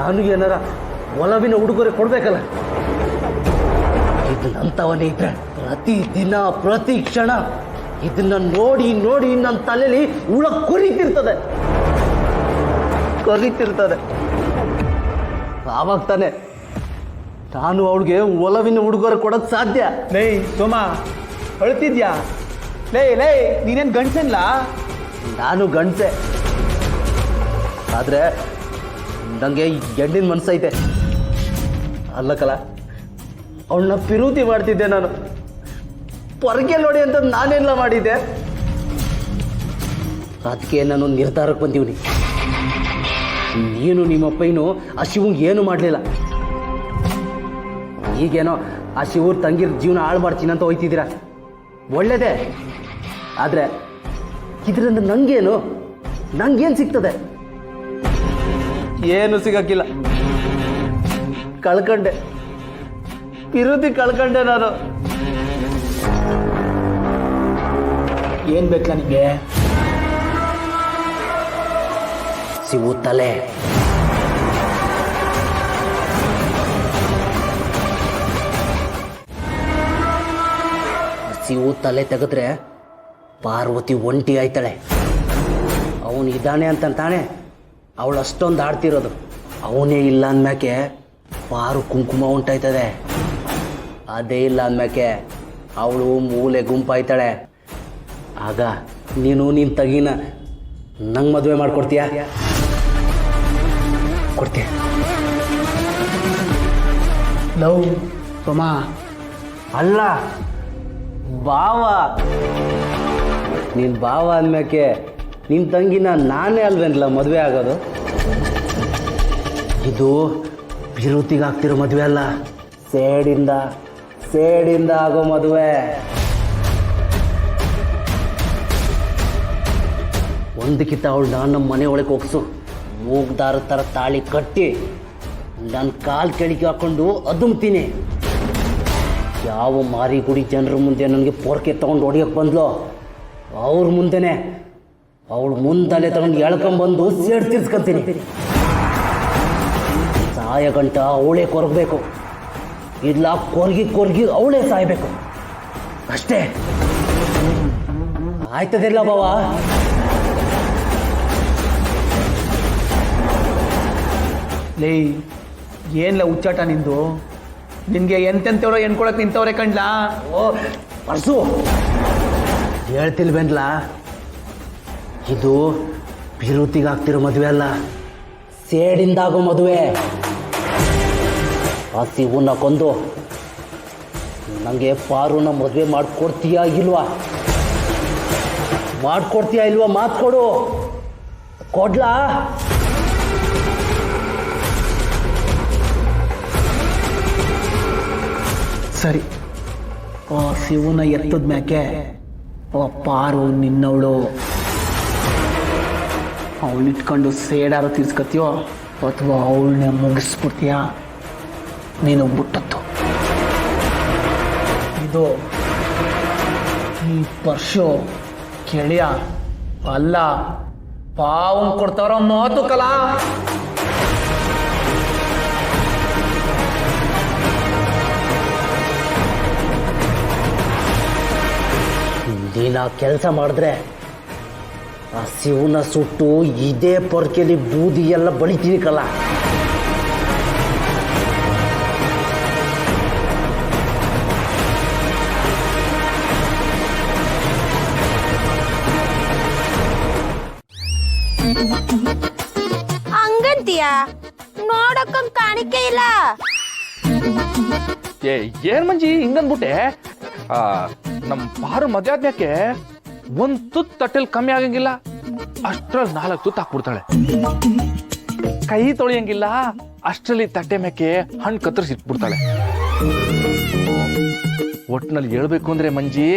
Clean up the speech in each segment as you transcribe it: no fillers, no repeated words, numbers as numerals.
ನಾನು ಏನಾರ ಒಲವಿನ ಉಡುಗೊರೆ ಕೊಡ್ಬೇಕಲ್ಲ. ಇದು ನಂತವನೇ ಇದ್ರೆ ಪ್ರತಿ ದಿನ ಪ್ರತಿ ಕ್ಷಣ ಇದನ್ನ ನೋಡಿ ನೋಡಿ ನನ್ನ ತಲೆಯಲ್ಲಿ ಹುಳ ಕೊರಿತಿರ್ತದೆ. ಆವಾಗ ತಾನೆ ನಾನು ಅವಳಿಗೆ ಒಲವಿನ ಉಡುಗೊರೆ ಕೊಡೋಕ್ ಸಾಧ್ಯ. ಲೇ ಸೋಮ, ಅಳ್ತಿದ್ಯಾ? ಲೇ ನೀನೇನ್ ಗಂಡ್ಸನ್ಲ? ನಾನು ಗಂಡ್ಸೆ, ಆದ್ರೆ ನನಗೆ ಹೆಣ್ಣಿನ ಮನಸ್ಸೈತೆ. ಅಲ್ಲಕಲ್ಲ, ಅವಳನ್ನ ಪಿರೂತಿ ಮಾಡ್ತಿದ್ದೆ ನಾನು. ಹೊರಗೆ ನೋಡಿ ಅಂತ ನಾನೆಲ್ಲ ಮಾಡಿದ್ದೆ. ಅದಕ್ಕೆ ನಾನು ನಿರ್ಧಾರಕ್ಕೆ ಬಂದೀವ್ನಿ. ನೀನು ನಿಮ್ಮಪ್ಪಯ್ಯನು ಆ ಶಿವಂಗೆ ಏನು ಮಾಡಲಿಲ್ಲ. ಈಗೇನೋ ಆ ಶಿವ್ರ ತಂಗಿರ ಜೀವನ ಹಾಳು ಮಾಡ್ತೀನಿ ಅಂತ ಹೋಯ್ತಿದ್ದೀರಾ, ಒಳ್ಳೇದೇ. ಆದರೆ ಇದರಿಂದ ನಂಗೇನು ಸಿಗ್ತದೆ? ಏನು ಸಿಗಕ್ಕಿಲ್ಲ. ಕಳ್ಕೊಂಡೆ, ಪಿರುತಿ ಕಳ್ಕೊಂಡೆ ನಾನು. ಏನ್ ಬೇಕಾ ನಿಮಗೆ? ಶಿವು ತಲೆ. ಶಿವು ತಲೆ ತೆಗೆದ್ರೆ ಪಾರ್ವತಿ ಒಂಟಿ ಆಯ್ತಾಳೆ. ಅವನು ಇದ್ದಾನೆ ಅಂತ ತಾನೆ ಅವಳು ಅಷ್ಟೊಂದು ಆಡ್ತಿರೋದು. ಅವನೇ ಇಲ್ಲ ಅಂದ್ಮ್ಯಾಕೆ ಪಾರು ಕುಂಕುಮ ಉಂಟಾಯ್ತದೆ. ಅದೇ ಇಲ್ಲ ಅಂದ್ಮ್ಯಾಕೆ ಅವಳು ಮೂಲೆ ಗುಂಪಾಯ್ತಾಳೆ. ಆಗ ನೀನು ನಿನ್ನ ತಗಿನ ನಂಗೆ ಮದುವೆ ಮಾಡ್ಕೊಡ್ತೀಯಾ? ಕೊಡ್ತೀಯ? ಲವ್ ಸೋಮ ಅಲ್ಲ, ಬಾವ. ನೀನು ಬಾವ ಅಂದ್ಮ್ಯಾಕೆ ನಿನ್ನ ತಂಗಿನ ನಾನೇ ಅಲ್ವೇನಲ್ಲ ಮದುವೆ ಆಗೋದು. ಇದು ಬಿರುತಿಗಾಗ್ತಿರೋ ಮದುವೆ ಅಲ್ಲ, ಸೇಡಿಂದ ಆಗೋ ಮದುವೆ. ಒಂದಕ್ಕಿಂತ ಅವಳನ್ನ ನಮ್ಮ ಮನೆ ಒಳಗೆ ಹೋಗ್ಸು. ಮೂಗ್ದಾರ ಥರ ತಾಳಿ ಕಟ್ಟಿ ನನ್ನ ಕಾಲು ಕೆಳಗೆ ಹಾಕ್ಕೊಂಡು ಅದುಮ್ತೀನಿ. ಯಾವ ಮಾರಿ ಗುಡಿ ಜನರ ಮುಂದೆ ನನಗೆ ಪೊರ್ಕೆ ತೊಗೊಂಡು ಹೊಡಿಯೋಕ್ಕೆ ಬಂದ್ಲೋ ಅವ್ರ ಮುಂದೆನೆ ಅವಳು ಮುಂದಲ್ಲೇ ತಗೊಂಡು ಎಳ್ಕೊಂಬಂದು ಸೇಡ್ ತೀರ್ಸ್ಕೊತೀನಿ. ಸಾಯ ಗಂಟ ಅವಳೇ ಕೊರಗಬೇಕು, ಇಲ್ಲ ಕೊರ್ಗಿ ಅವಳೇ ಸಾಯಬೇಕು ಅಷ್ಟೇ. ಆಯ್ತದಿಲ್ಲ ಬಾವ? ಲೇ ಏನ್ಲ ಹುಚ್ಚಾಟ ನಿಂದು? ನಿನ್ಗೆ ಎಂತೆಂಥವ್ರೋ ಎಣ್ಕೊಳಕ್ ನಿಂತವ್ರೆ ಕಂಡ್ಲಾ? ಓ ಪರ್ಸು, ಹೇಳ್ತಿಲ್ವೇನ್ಲ, ಇದು ಬಿರುತಿಗಾಗ್ತಿರೋ ಮದುವೆ ಅಲ್ಲ, ಸೇಡಿಂದಾಗೋ ಮದುವೆ. ಆ ಶಿವನ್ನ ಕೊಂದು ನನಗೆ ಪಾರುನ ಮದುವೆ ಮಾಡಿಕೊಡ್ತೀಯಾ ಇಲ್ವಾ? ಮಾತು ಕೊಡು. ಕೊಡ್ಲಾ? ಸರಿ, ಆ ಶಿವನ ಎತ್ತದ ಮ್ಯಾಕೆ ಆ ಪಾರು ನಿನ್ನವಳು. ಅವಳಿಟ್ಕೊಂಡು ಸೇಡಾರು ತೀರ್ಸ್ಕತ್ತೀಯೋ ಅಥವಾ ಅವಳನ್ನ ಮುಗಿಸ್ಬಿಡ್ತೀಯ? ನೀನು ಬಿಟ್ಟತ್ತು. ಇದು ಈ ಪರ್ಶು ಕೆಳೆಯ ಅಲ್ಲ, ಪಾವನ್ ಕೊಡ್ತಾರೋ ಮಾತು ಕಲಾ. ದಿನ ಕೆಲಸ ಮಾಡಿದ್ರೆ ಆ ಶಿವನ ಸುಟ್ಟು ಇದೇ ಪೊರ್ಕೆಲಿ ಬೂದಿ ಎಲ್ಲ ಬಳಿತೀನಿ ಕಲ್ಲ. ಹಂಗಂತೀಯ? ನೋಡಕ್ಕಂಗ್ ಕಾಣಿಕೆ ಇಲ್ಲ. ಏನ್ ಮಂಜಿ ಹಿಂಗಂದ್ಬಿಟ್ಟೆ? ನಮ್ಮ ಪಾರು ಮದ್ವೆ ಆದ್ಮ್ಯಾಕೆ ಒಂದ್ ತುತ್ತು ತಟ್ಟೆಲ್ ಕಮ್ಮಿ ಆಗಂಗಿಲ್ಲ, ಅಷ್ಟ್ರಲ್ಲಿ 4 ತುತ್ತು ಹಾಕ್ಬಿಡ್ತಾಳೆ. ಕೈ ತೊಳೆಯಂಗಿಲ್ಲ, ಅಷ್ಟ್ರಲ್ಲಿ ತಟ್ಟೆ ಮ್ಯಾಕೆ ಹಣ್ಣು ಕತ್ತರಿಸಿ ಇಟ್ಬಿಡ್ತಾಳೆ. ಒಟ್ನಲ್ಲಿ ಹೇಳ್ಬೇಕು ಅಂದ್ರೆ ಮಂಜಿ,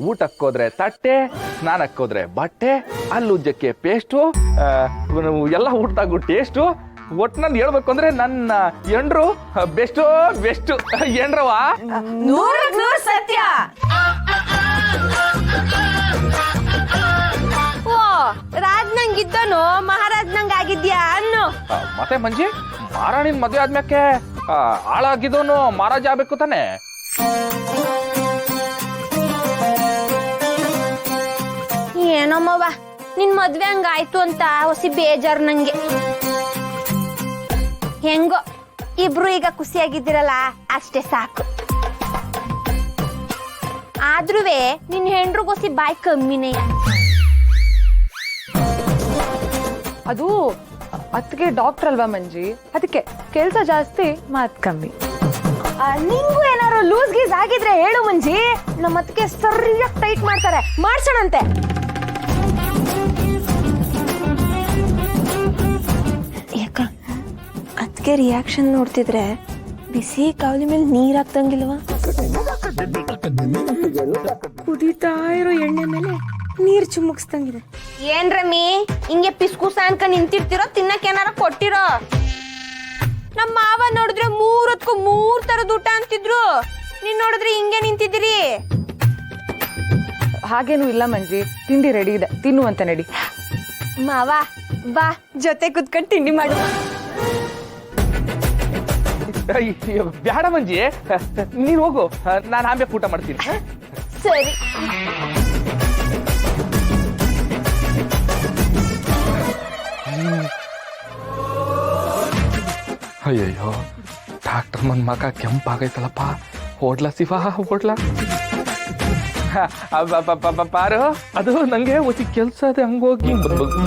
ಊಟಕ್ಕೋದ್ರೆ ತಟ್ಟೆ, ಸ್ನಾನಕ್ಕೋದ್ರೆ ಬಟ್ಟೆ, ಅಲ್ಲುಜ್ಜಕ್ಕೆ ಪೇಸ್ಟು, ಎಲ್ಲ ಊಟದಾಗು ಟೇಸ್ಟು. ಒಟ್ನಲ್ಲಿ ಹೇಳ್ಬೇಕು ಅಂದ್ರೆ ನನ್ನ ಎಂಡ್ರು ಬೆಸ್ಟ್ ಎಂಡ್ರವ. 100% ಸತ್ಯ. ಓ ರಾಜ್, ನಂಗೆ ಹಂಗಿದ್ದನು ಮಹಾರಾಜ್ ನಂಗೆ ಆಗಿದ್ಯಾ ಅನ್ನು ಮತ್ತೆ ಮಂಜಿ ಮಾರಾಣಿನ ಮದುವೆ ಆದ್ಮ್ಯಾಕೆ ಹಾಳಾಗಿದ್ದವನು ಮಹಾರಾಜ ಆಗ್ಬೇಕು ತಾನೆ. ಏನಮ್ಮವ್ವ ನಿನ್ ಮದ್ವೆ ಹಂಗಾಯ್ತು ಅಂತ ಹೊಸಿ ಬೇಜಾರು ನಂಗೆ. ಹೆಂಗೋ ಇಬ್ರು ಈಗ ಖುಷಿಯಾಗಿದ್ದೀರಲ್ಲ ಅಷ್ಟೇ ಸಾಕು. ಆದ್ರೂವೆ ನಿನ್ ಹೆಂಡ್ರಿಗೊಸಿ ಬಾಯ್ ಕಮ್ಮಿನೇ. ಅದು ಅದಕ್ಕೆ ಡಾಕ್ಟರ್ ಅಲ್ವಾ ಮಂಜಿ, ಅದಕ್ಕೆ ಕೆಲ್ಸ ಜಾಸ್ತಿ ಮಾತ್ ಕಮ್ಮಿ. ನಿಂಗೂ ಏನಾರು ಲೂಸ್ ಗೀಸ್ ಆಗಿದ್ರೆ ಹೇಳು ಮಂಜಿ, ನಮ್ಮ ಅದಕ್ಕೆ ಸರಿಯಾಗಿ ಟೈಟ್ ಮಾಡ್ತಾರೆ, ಮಾಡ್ಸೋಣಂತೆ. ಯಾಕ ಅದಕ್ಕೆ ರಿಯಾಕ್ಷನ್ ನೋಡ್ತಿದ್ರೆ ಬಿಸಿ ಕಾವಲಿ ಮೇಲೆ ನೀರ್ ಹಾಕ್ತಂಗಿಲ್ವಾ? ಕುದೀತಾ ಇರೋ ಎಣ್ಣೆ ಮೇಲೆ ನೀರ್ ಚುಮುಕ್ಸ್ದಂಗಿದೆ. ಏನ್ ರಮಿ ಹಿಂಗೆ ಪಿಸ್ಕುಸ ಅನ್ಕ ನಿಂತಿರ್ತಿರೋ, ತಿನ್ನಕ್ ಏನಾರ ಕೊಟ್ಟಿರೋ? ನಮ್ಮ ಮಾವ ನೋಡಿದ್ರೆ 3 ಹೊತ್ತಿಗೂ 3 ತರದ ಊಟ ಅಂತಿದ್ರು, ನೀನ್ ನೋಡಿದ್ರೆ ಹಿಂಗೆ ನಿಂತಿದ್ದೀರಿ. ಹಾಗೇನು ಇಲ್ಲ ಮಂಜಿ, ತಿಂಡಿ ರೆಡಿ ಇದೆ, ತಿನ್ನುವಂತ ನಡಿ. ಮಾವ ಬಾ ಜೊತೆ ಕುತ್ಕೊಂಡು ತಿಂಡಿ ಮಾಡು. ಬ್ಯಾಡ ಮಂಜಿ, ನೀನ್ ಹೋಗು, ನಾನು ಆಮೇಲೆ ಊಟ ಮಾಡ್ತೀನಿ. ಸರಿ. ಅಯ್ಯಯ್ಯೋ, ಡಾಕ್ಟರ್ ಮನ್ ಮಗ ಕೆಂಪಾಗೈತಲ್ಲಪ್ಪ. ಓಡ್ಲಾ ಶಿವ ಓಡ್ಲಾ. ಪಾರು, ಅದು ನಂಗೆ ಒಸಿ ಕೆಲ್ಸ ಅದೇ ಹಂಗೋಗಿ ಬರ್ಬೋದು.